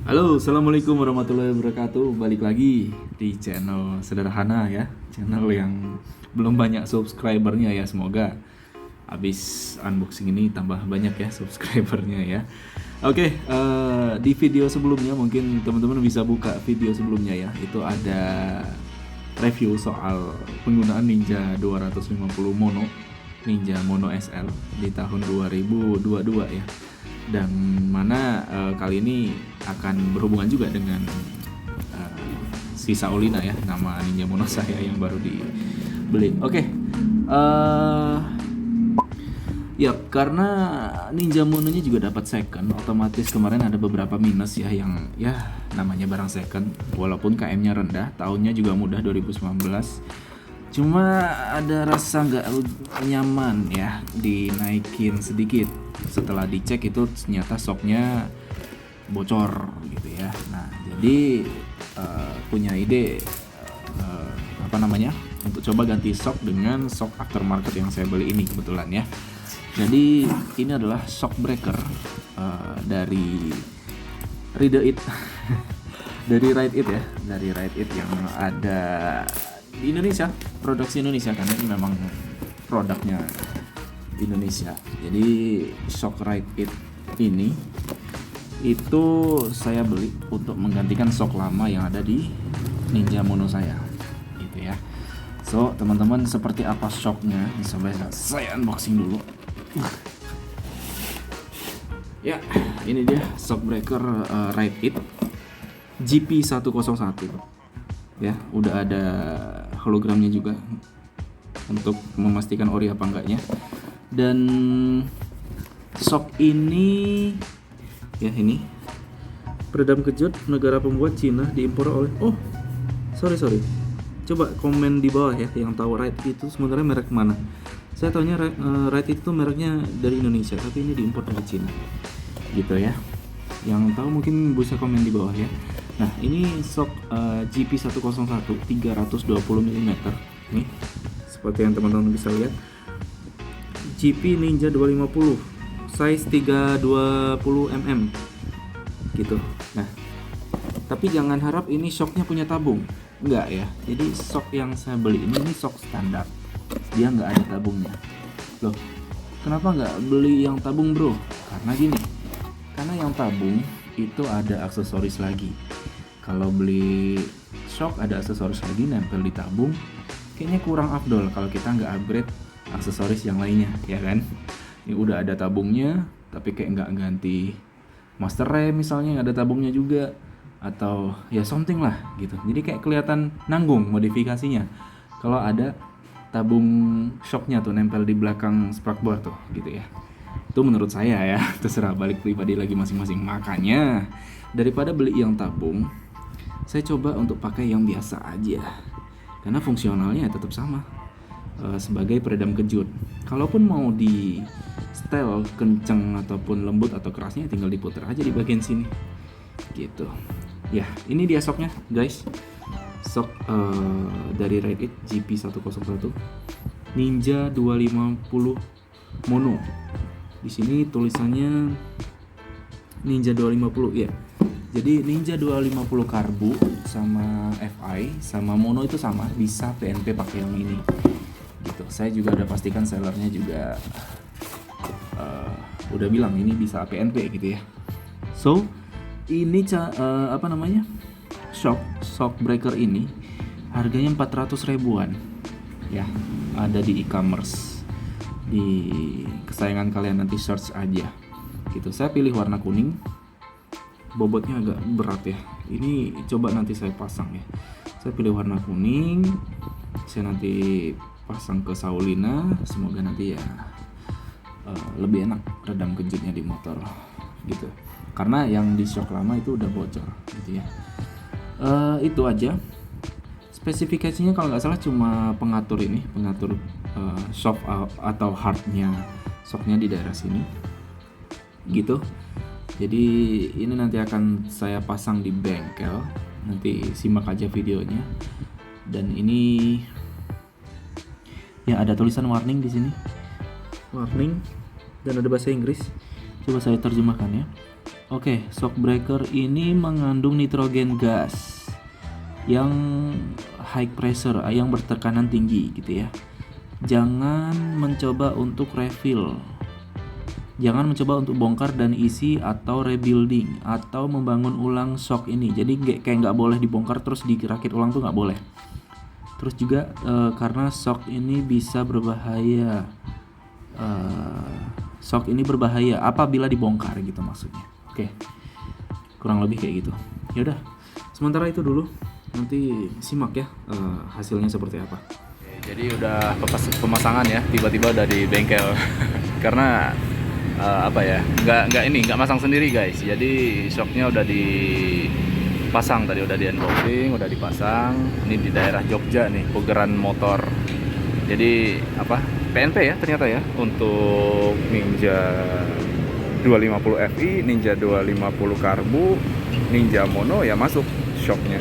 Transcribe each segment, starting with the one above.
Halo, assalamualaikum warahmatullahi wabarakatuh. Balik lagi di channel sederhana ya, channel yang belum banyak subscribernya ya. Semoga habis unboxing ini tambah banyak ya subscribernya ya. Oke, di video sebelumnya mungkin teman-teman bisa buka video sebelumnya ya. Itu ada review soal penggunaan Ninja 250 Mono, Ninja Mono SL di tahun 2022 ya. Dan mana kali ini akan berhubungan juga dengan si Saulina ya, nama Ninja Mono saya yang baru dibeli. Oke, ya karena Ninja Mononya juga dapat second, otomatis kemarin ada beberapa minus ya, yang ya namanya barang second, walaupun KM-nya rendah, tahunnya juga mudah 2019. Cuma ada rasa nggak nyaman ya, dinaikin sedikit. Setelah dicek itu ternyata shocknya bocor gitu ya. Nah jadi punya ide untuk coba ganti shock dengan shock aftermarket yang saya beli ini kebetulan ya. Jadi ini adalah shock breaker dari Ride It dari Ride It ya, dari Ride It yang ada di Indonesia, produksi Indonesia, karena ini memang produknya Indonesia. Jadi shock Ride It ini itu saya beli untuk menggantikan shock lama yang ada di Ninja Mono saya gitu ya. So teman-teman, seperti apa shocknya coba saya unboxing dulu. Ya, ini dia shock breaker Ride It GP101 ya. Udah ada hologramnya juga untuk memastikan ori apa enggaknya. Dan shock ini ya, ini peredam kejut negara pembuat Cina, diimpor oleh sorry coba komen di bawah ya yang tahu Ride itu sebenarnya merek mana. Saya taunya Ride itu mereknya dari Indonesia, tapi ini diimpor dari Cina gitu ya. Yang tahu mungkin bisa komen di bawah ya. Nah ini shock GP101 320 mm nih, seperti yang teman-teman bisa lihat. GP Ninja 250 size 320 mm gitu. Nah tapi jangan harap ini shocknya punya tabung, enggak ya. Jadi shock yang saya beli ini shock standar, dia nggak ada tabungnya. Loh, kenapa nggak beli yang tabung bro? Karena gini, karena yang tabung itu ada aksesoris lagi. Kalau beli shock ada aksesoris lagi nempel di tabung, kayaknya kurang afdol kalau kita nggak upgrade aksesoris yang lainnya ya kan. Ini udah ada tabungnya tapi kayak nggak ganti master rem misalnya yang ada tabungnya juga, atau ya something lah gitu. Jadi kayak kelihatan nanggung modifikasinya kalau ada tabung shocknya tuh nempel di belakang spakbor tuh gitu ya. Itu menurut saya ya, terserah balik pribadi lagi masing-masing. Makanya daripada beli yang tabung, saya coba untuk pakai yang biasa aja karena fungsionalnya tetap sama sebagai peredam kejut. Kalaupun mau di setel kenceng ataupun lembut atau kerasnya, tinggal diputar aja di bagian sini gitu ya. Ini dia shocknya guys, shock dari Ride It GP101 Ninja 250 Mono. Di sini tulisannya Ninja 250 ya. Jadi Ninja 250 karbu sama FI sama Mono itu sama, bisa PNP pakai yang ini gitu. Saya juga udah pastikan sellernya juga udah bilang ini bisa PNP gitu ya. So ini shock breaker ini harganya 400 ribuan ya, ada di e-commerce, di kesayangan kalian, nanti search aja gitu. Saya pilih warna kuning, bobotnya agak berat ya, ini coba nanti saya pasang ya. Saya pilih warna kuning, saya nanti pasang ke Saulina, semoga nanti ya lebih enak redam kejutnya di motor gitu, karena yang di shock lama itu udah bocor gitu ya. Itu aja spesifikasinya, kalau nggak salah cuma pengatur soft atau hardnya shocknya di daerah sini gitu. Jadi ini nanti akan saya pasang di bengkel, nanti simak aja videonya. Dan ini ya ada tulisan warning di sini, warning, dan ada bahasa Inggris. Coba saya terjemahkan ya. Oke, shock breaker ini mengandung nitrogen gas yang high pressure, yang bertekanan tinggi gitu ya. Jangan mencoba untuk refill. Jangan mencoba untuk bongkar dan isi atau rebuilding atau membangun ulang shock ini. Jadi kayak nggak boleh dibongkar terus dirakit ulang tuh nggak boleh. Terus juga karena shock ini bisa berbahaya. Shock ini berbahaya apabila dibongkar gitu maksudnya. Oke, kurang lebih kayak gitu. Ya udah, sementara itu dulu. Nanti simak ya hasilnya seperti apa. Jadi udah pemasangan ya, tiba-tiba udah di bengkel. Karena apa ya, nggak masang sendiri guys. Jadi shocknya udah dipasang tadi, udah di unboxing, udah dipasang. Ini di daerah Jogja nih, Pugeran Motor. Jadi apa, PNP ya ternyata ya, untuk Ninja 250 Fi, Ninja 250 Karbu, Ninja Mono ya masuk shocknya.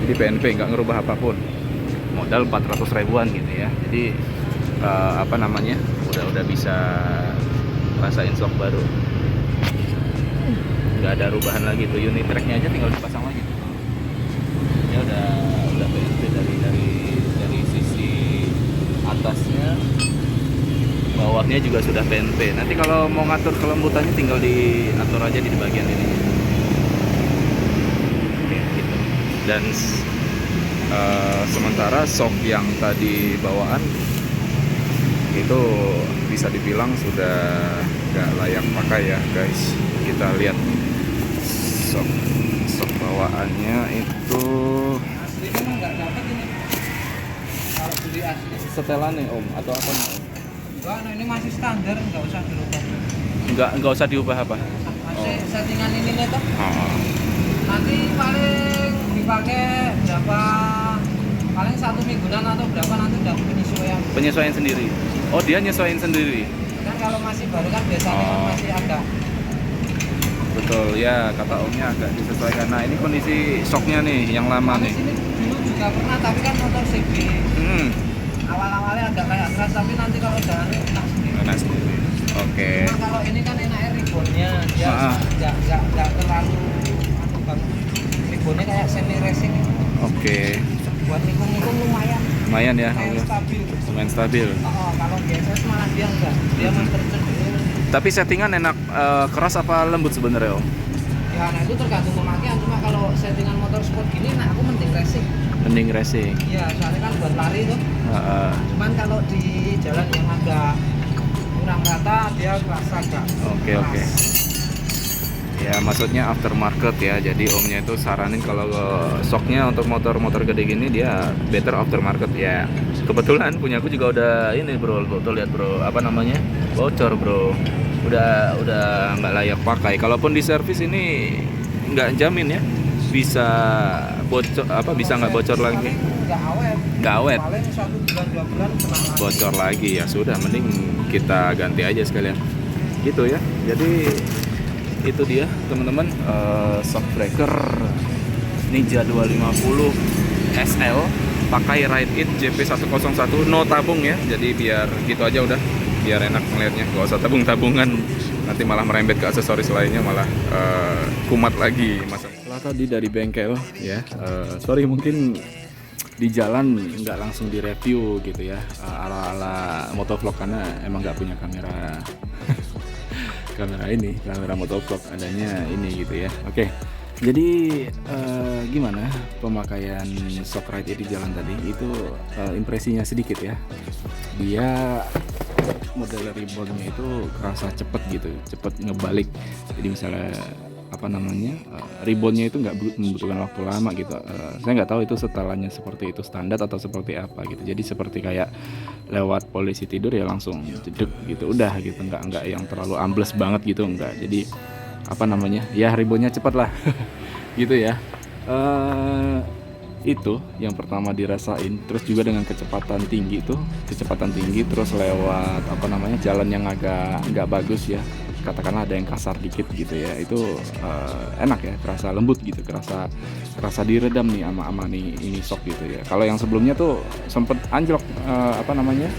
Jadi PNP, nggak ngerubah apapun. Modal 400 ribuan gitu ya. Jadi apa namanya, udah bisa rasain shock baru, nggak ada rubahan lagi tuh. Unit tracknya aja tinggal dipasang lagi. Ya udah PNP dari sisi atasnya, bawahnya juga sudah PNP. Nanti kalau mau ngatur kelembutannya tinggal diatur aja di bagian ini. Oke, gitu. Dan sementara shock yang tadi bawaan itu bisa dibilang sudah gak layak pakai ya guys. Kita lihat shock bawaannya itu setelannya om atau apa? Enggak, nah ini masih standar, nggak usah dirubah. Nggak usah diubah apa? Masih settingan ini nih toh. Oh. Nanti paling dipakai berapa? Paling 1 mingguan atau berapa, nanti udah Penyesuaian sendiri. Oh, dia nyesuaiin sendiri. Kan kalau masih baru kan biasanya kan masih agak. Betul ya, kata omnya agak disesuaikan. Nah ini kondisi shocknya nih yang lama nih. Sini dulu juga pernah, tapi kan motor CB. Awal-awalnya agak kayak keras, tapi nanti kalau jalan enak sendiri. Enak sendiri. Oke. Cuma kalau ini kan enaknya ribbonnya, dia nggak terlalu banget. Ribbonnya kayak semi racing. Oke. Buat nikung-nikung lumayan. Lumayan ya. Stabil. Lumayan stabil. Oh, kalau GSS malah dia enggak. Dia master cenderung. Tapi settingan enak keras apa lembut sebenarnya om? Ya, nah itu tergantung pemakaian. Cuma kalau settingan motor sport gini, nah aku mending racing. Mending racing. Iya, soalnya kan buat lari tuh. Cuman kalau di jalan yang agak kurang rata, dia kerasa agak. Oke. Ya maksudnya aftermarket ya. Jadi omnya itu saranin kalau shocknya untuk motor-motor gede gini dia better aftermarket ya. Kebetulan punya aku juga udah ini bro, tuh lihat bro, apa namanya, bocor bro. Udah nggak layak pakai. Kalaupun di servis ini nggak jamin ya, bisa bocor apa, bisa nggak bocor lagi. Nggak awet. Paling 1 bulan 2 bulan kena bocor lagi ya sudah, mending kita ganti aja sekalian. Gitu ya. Jadi itu dia teman-teman, shock breaker Ninja 250 SL pakai Ride It JP101 no tabung ya. Jadi biar gitu aja udah, biar enak ngeliatnya, gak usah tabung-tabungan, nanti malah merembet ke aksesoris lainnya, malah kumat lagi masa. Setelah tadi dari bengkel ya, sorry mungkin di jalan nggak langsung direview gitu ya, ala-ala motovlog, karena emang nggak punya kamera kamera motovlog, adanya ini gitu ya. Oke, jadi gimana pemakaian shock ride di jalan tadi itu, impresinya sedikit ya. Dia model ribbonnya itu kerasa cepet gitu, cepet ngebalik. Jadi misalnya apa namanya, ribbonnya itu nggak membutuhkan waktu lama gitu. Saya nggak tahu itu setelannya seperti itu standar atau seperti apa gitu. Jadi seperti kayak lewat polisi tidur ya langsung jedek gitu, udah gitu, nggak yang terlalu ambles banget gitu, nggak. Jadi apa namanya ya, ribbonnya cepat lah gitu ya. Itu yang pertama dirasain. Terus juga dengan kecepatan tinggi, terus lewat apa namanya, jalan yang agak nggak bagus ya, katakanlah ada yang kasar dikit gitu ya, itu enak ya, kerasa lembut gitu, kerasa diredam nih ama nih ini shock gitu ya. Kalau yang sebelumnya tuh sempet anjlok, apa namanya,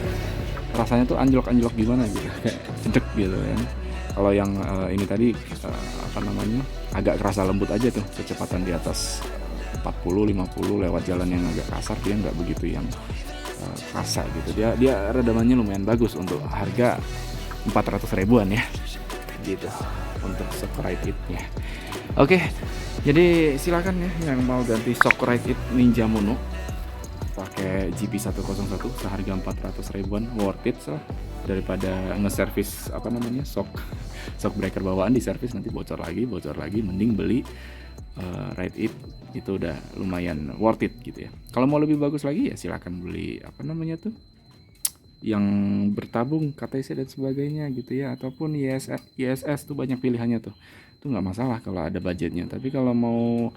rasanya tuh anjlok gimana gitu, kayak cedek gitu kan. Kalau yang ini tadi agak kerasa lembut aja tuh, kecepatan di atas 40-50 lewat jalan yang agak kasar, dia nggak begitu yang kerasa gitu. Dia redamannya lumayan bagus untuk harga 400 ribuan ya gitu untuk shock ride it-nya. Oke, jadi silakan ya yang mau ganti shock ride it Ninja Mono pakai GP101 seharga 400 ribuan, worth it daripada nge-service shock breaker bawaan di servis nanti bocor lagi, mending beli ride it, itu udah lumayan worth it gitu ya. Kalau mau lebih bagus lagi ya silakan beli yang bertabung KTC dan sebagainya gitu ya, ataupun ISS tuh banyak pilihannya tuh. Itu nggak masalah kalau ada budgetnya. Tapi kalau mau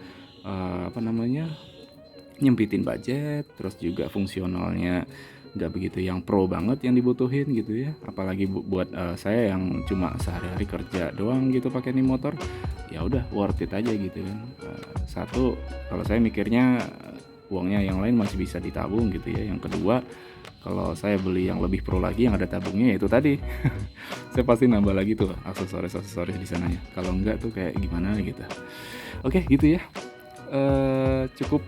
nyempitin budget, terus juga fungsionalnya nggak begitu yang pro banget yang dibutuhin gitu ya. Apalagi buat saya yang cuma sehari-hari kerja doang gitu pakai nih motor, ya udah worth it aja gitu kan. Satu, kalau saya mikirnya uangnya yang lain masih bisa ditabung gitu ya. Yang kedua, kalau saya beli yang lebih pro lagi yang ada tabungnya, itu tadi saya pasti nambah lagi tuh aksesoris di sananya. Kalau enggak tuh kayak gimana gitu. Oke gitu ya. Cukup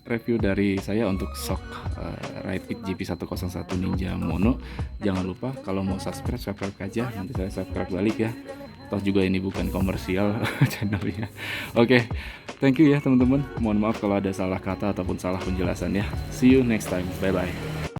review dari saya untuk shock Ride It GP101 Ninja Mono. Jangan lupa kalau mau subscribe aja, nanti saya subscribe balik ya. Toh juga ini bukan komersial channelnya. Oke, thank you ya teman-teman. Mohon maaf kalau ada salah kata ataupun salah penjelasan ya. See you next time. Bye bye.